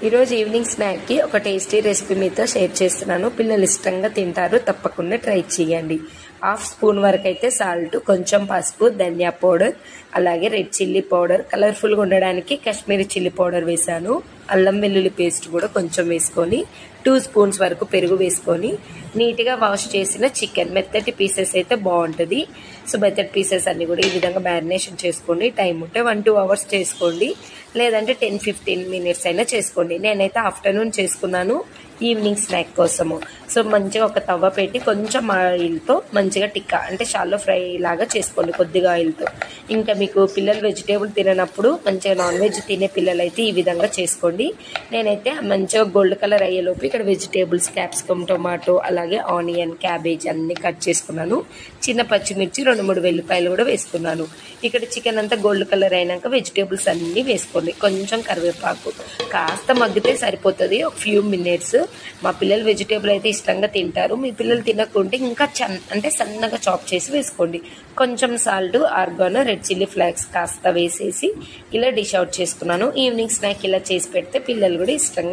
ఈరోజు evening snack కి ఒక టేస్టీ రెసిపీ మీతో షేర్ చేస్తున్నాను. పిల్లలు ఇష్టంగా తింటారు, తప్పకుండా ట్రై చేయండి. హాఫ్ స్పూన్ వరకు అయితే సాల్ట్, కొంచెం పసుపు, ధనియా పౌడర్, అలాగే రెడ్ చిల్లీ పౌడర్, కలర్ఫుల్గా ఉండడానికి కాశ్మీరీ చిల్లీ పౌడర్ వేసాను. అల్లం వెల్లుల్లి పేస్ట్ కూడా కొంచెం వేసుకొని 2 స్పూన్స్ వరకు పెరుగు వేసుకొని నీట్గా వాష్ చేసిన చికెన్, మెత్తటి పీసెస్ అయితే బాగుంటుంది. సో మెత్తటి పీసెస్ అన్ని కూడా ఈ విధంగా మ్యారినేషన్ చేసుకోండి. టైం ఉంటే 1-2 అవర్స్ చేసుకోండి, లేదంటే 10-15 మినిట్స్ అయినా చేసుకోండి. నేనైతే ఆఫ్టర్నూన్ చేసుకున్నాను ఈవినింగ్ స్నాక్ కోసము. సో మంచిగా ఒక తవ్వ పెట్టి కొంచెం ఆయిల్తో మంచిగా టిక్కా అంటే షాలో ఫ్రై లాగా చేసుకోండి కొద్దిగా ఆయిల్తో. ఇంకా మీకు పిల్లలు వెజిటేబుల్ తిననప్పుడు, మంచిగా నాన్ వెజ్ తినే పిల్లలు అయితే ఈ విధంగా చేసుకోండి. నేనైతే మంచిగా గోల్డ్ కలర్ అయ్యేలోపు ఇక్కడ వెజిటేబుల్స్, క్యాప్సికమ్, టొమాటో, అలాగే ఆనియన్, క్యాబేజ్ అన్ని కట్ చేసుకున్నాను. చిన్న పచ్చిమిర్చి, 2-3 వెల్లిపాయలు కూడా వేసుకున్నాను. ఇక్కడ చికెన్ అంతా గోల్డ్ కలర్ అయినాక వెజిటేబుల్స్ అన్ని వేసుకోండి. కొంచెం కరివేపాకు కాస్త మగ్గితే సరిపోతుంది, ఒక ఫ్యూ మినిట్స్. మా పిల్లలు వెజిటేబుల్ అయితే ఇష్టంగా తింటారు. మీ పిల్లలు తినకుంటే ఇంకా అంటే సన్నగా చాప్ చేసి వేసుకోండి. కొంచెం salt, organo, red chilli flakes కాస్త వేసేసి ఇలా డిష్ అవుట్ చేసుకున్నాను. ఈవినింగ్ స్నాక్ ఇలా చేసి పెడితే పిల్లలు కూడా ఇష్టంగా